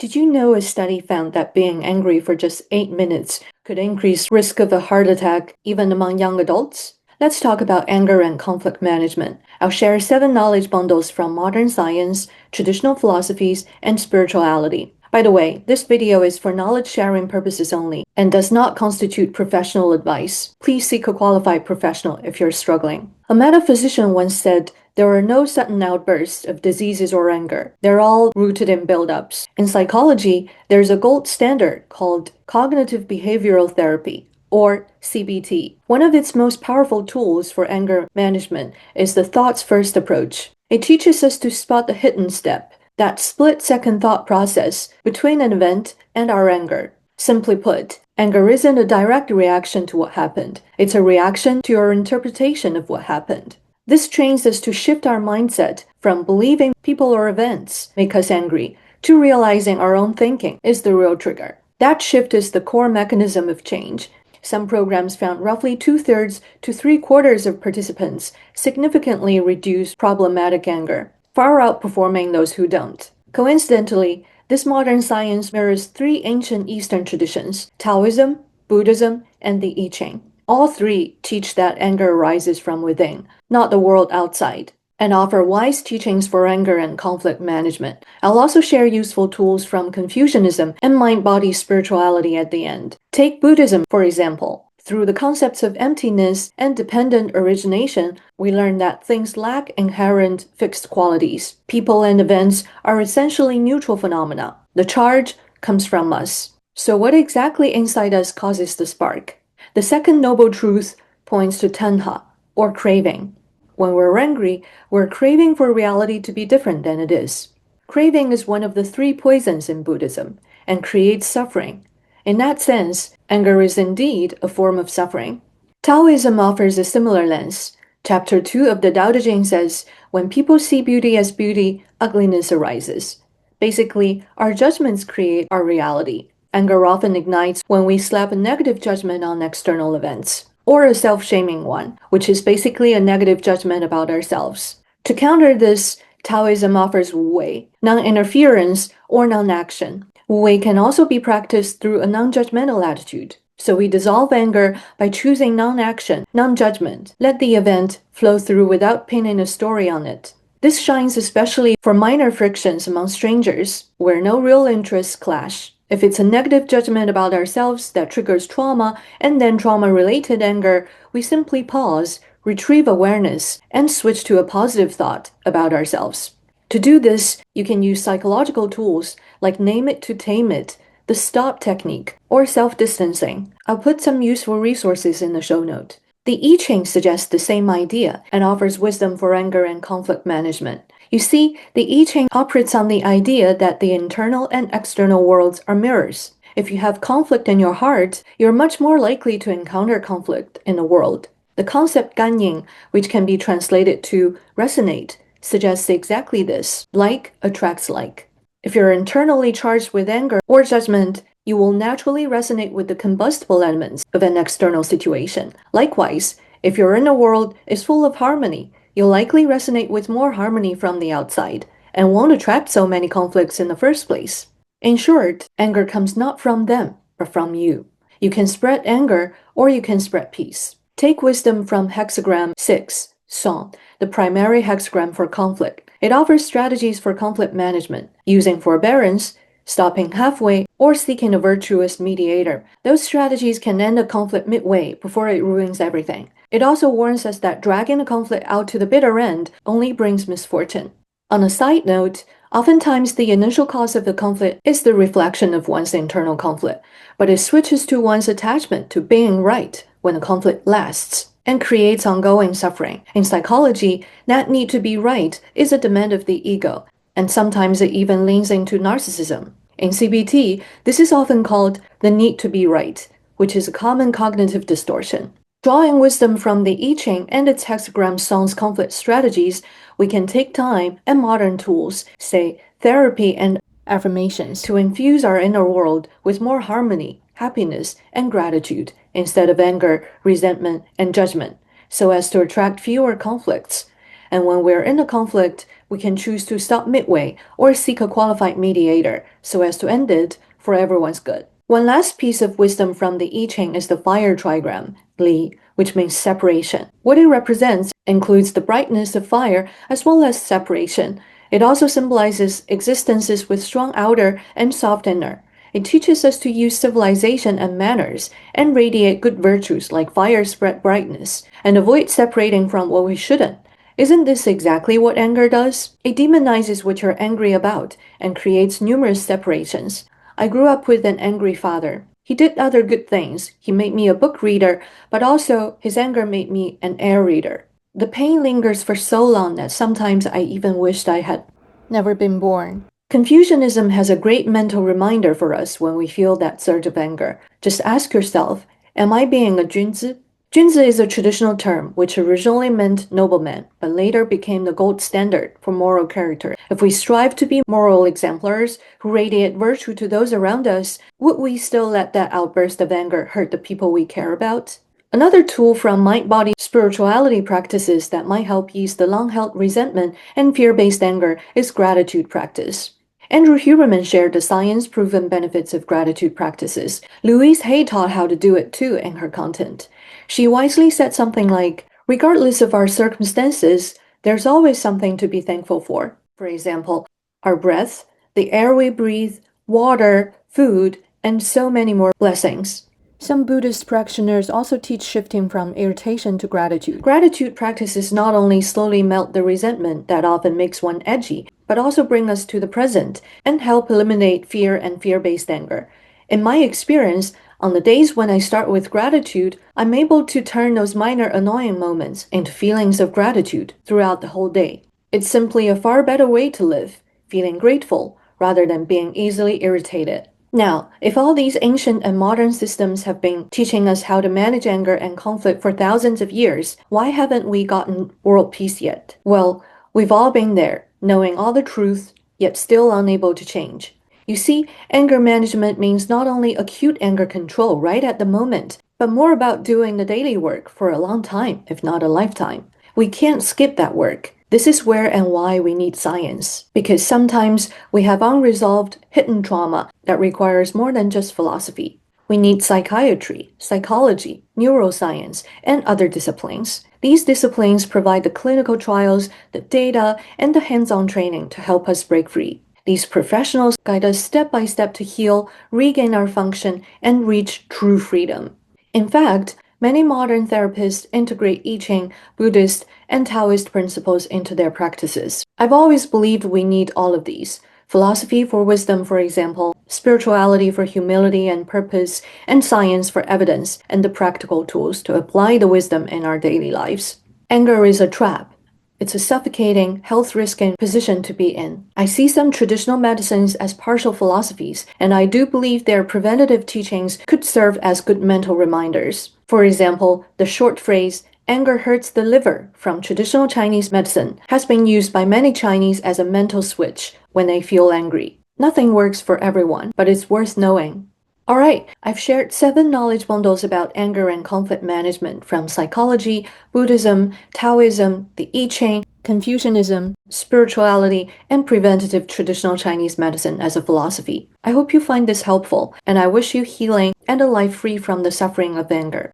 Did you know a study found that being angry for just 8 minutes could increase risk of a heart attack even among young adults? Let's talk about anger and conflict management. I'll share 7 knowledge bundles from modern science, traditional philosophies, and spirituality. By the way, this video is for knowledge sharing purposes only and does not constitute professional advice. Please seek a qualified professional if you're struggling. A metaphysician once said, there are no sudden outbursts of diseases or anger. They're all rooted in buildups. In psychology, there's a gold standard called cognitive behavioral therapy, or CBT. One of its most powerful tools for anger management is the thoughts first approach. It teaches us to spot the hidden step, that split-second thought process between an event and our anger. Simply put, anger isn't a direct reaction to what happened. It's a reaction to your interpretation of what happened. This trains us to shift our mindset from believing people or events make us angry to realizing our own thinking is the real trigger. That shift is the core mechanism of change. Some programs found roughly 2/3 to 3/4 of participants significantly reduce problematic anger, far outperforming those who don't. Coincidentally, this modern science mirrors 3 ancient Eastern traditions: Taoism, Buddhism, and the Ching. All 3 teach that anger arises from within, not the world outside, and offer wise teachings for anger and conflict management. I'll also share useful tools from Confucianism and mind-body spirituality at the end. Take Buddhism, for example. Through the concepts of emptiness and dependent origination, we learn that things lack inherent fixed qualities. People and events are essentially neutral phenomena. The charge comes from us. So what exactly inside us causes the spark? The second noble truth points to tanha, or craving. When we're angry, we're craving for reality to be different than it is. Craving is one of the 3 poisons in Buddhism and creates suffering. In that sense, anger is indeed a form of suffering. Taoism offers a similar lens. Chapter 2 of the Tao Te Ching says, when people see beauty as beauty, ugliness arises. Basically, our judgments create our reality. Anger often ignites when we slap a negative judgment on external events, or a self-shaming one, which is basically a negative judgment about ourselves. To counter this, Taoism offers Wu Wei, non-interference or non-action. Wu Wei can also be practiced through a non-judgmental attitude. So we dissolve anger by choosing non-action, non-judgment. Let the event flow through without pinning a story on it. This shines especially for minor frictions among strangers, where no real interests clash. If it's a negative judgment about ourselves that triggers trauma and then trauma-related anger, we simply pause, retrieve awareness, and switch to a positive thought about ourselves. To do this, you can use psychological tools like name it to tame it, the stop technique, or self-distancing. I'll put some useful resources in the show note. The I Ching suggests the same idea and offers wisdom for anger and conflict management. You see, the I Ching operates on the idea that the internal and external worlds are mirrors. If you have conflict in your heart, you're much more likely to encounter conflict in the world. The concept ganyin, which can be translated to resonate, suggests exactly this. Like attracts like. If you're internally charged with anger or judgment, you will naturally resonate with the combustible elements of an external situation. Likewise, if your inner world is full of harmony, you'll likely resonate with more harmony from the outside, and won't attract so many conflicts in the first place. In short, anger comes not from them, but from you. You can spread anger, or you can spread peace. Take wisdom from hexagram 6, Song, the primary hexagram for conflict. It offers strategies for conflict management, using forbearance, stopping halfway, or seeking a virtuous mediator. Those strategies can end a conflict midway before it ruins everything. It also warns us that dragging a conflict out to the bitter end only brings misfortune. On a side note, oftentimes the initial cause of the conflict is the reflection of one's internal conflict, but it switches to one's attachment to being right when the conflict lasts and creates ongoing suffering. In psychology, that need to be right is a demand of the ego, and sometimes it even leans into narcissism. In CBT, this is often called the need to be right, which is a common cognitive distortion. Drawing wisdom from the I Ching and its hexagram song's conflict strategies, we can take time and modern tools, say therapy and affirmations, to infuse our inner world with more harmony, happiness, and gratitude, instead of anger, resentment, and judgment, so as to attract fewer conflicts. And when we're in a conflict, we can choose to stop midway or seek a qualified mediator so as to end it for everyone's good. One last piece of wisdom from the I Ching is the fire trigram, Li, which means separation. What it represents includes the brightness of fire as well as separation. It also symbolizes existences with strong outer and soft inner. It teaches us to use civilization and manners and radiate good virtues like fire spread brightness and avoid separating from what we shouldn't. Isn't this exactly what anger does? It demonizes what you're angry about and creates numerous separations. I grew up with an angry father. He did other good things. He made me a book reader, but also his anger made me an air reader. The pain lingers for so long that sometimes I even wished I had never been born. Confucianism has a great mental reminder for us when we feel that surge of anger. Just ask yourself, am I being a junzi? Junzi is a traditional term which originally meant nobleman, but later became the gold standard for moral character. If we strive to be moral exemplars who radiate virtue to those around us, would we still let that outburst of anger hurt the people we care about? Another tool from mind-body spirituality practices that might help ease the long-held resentment and fear-based anger is gratitude practice. Andrew Huberman shared the science-proven benefits of gratitude practices. Louise Hay taught how to do it too in her content. She wisely said something like, regardless of our circumstances, there's always something to be thankful for. For example, our breath, the air we breathe, water, food, and so many more blessings. Some Buddhist practitioners also teach shifting from irritation to gratitude. Gratitude practices not only slowly melt the resentment that often makes one edgy, but also bring us to the present and help eliminate fear and fear-based anger. In my experience, on the days when I start with gratitude, I'm able to turn those minor annoying moments into feelings of gratitude throughout the whole day. It's simply a far better way to live, feeling grateful rather than being easily irritated. Now, if all these ancient and modern systems have been teaching us how to manage anger and conflict for thousands of years, why haven't we gotten world peace yet? Well, we've all been there, knowing all the truth, yet still unable to change. You see, anger management means not only acute anger control right at the moment, but more about doing the daily work for a long time, if not a lifetime. We can't skip that work. This is where and why we need science, because sometimes we have unresolved, hidden trauma that requires more than just philosophy. We need psychiatry, psychology, neuroscience, and other disciplines. These disciplines provide the clinical trials, the data, and the hands-on training to help us break free. These professionals guide us step by step to heal, regain our function, and reach true freedom. In fact, many modern therapists integrate I Ching, Buddhist, and Taoist principles into their practices. I've always believed we need all of these. Philosophy for wisdom, for example, spirituality for humility and purpose, and science for evidence and the practical tools to apply the wisdom in our daily lives. Anger is a trap. It's a suffocating, health-risking position to be in. I see some traditional medicines as partial philosophies, and I do believe their preventative teachings could serve as good mental reminders. For example, the short phrase, anger hurts the liver, from traditional Chinese medicine, has been used by many Chinese as a mental switch when they feel angry. Nothing works for everyone, but it's worth knowing. Alright, I've shared 7 knowledge bundles about anger and conflict management from psychology, Buddhism, Taoism, the I Ching, Confucianism, spirituality, and preventative traditional Chinese medicine as a philosophy. I hope you find this helpful, and I wish you healing and a life free from the suffering of anger.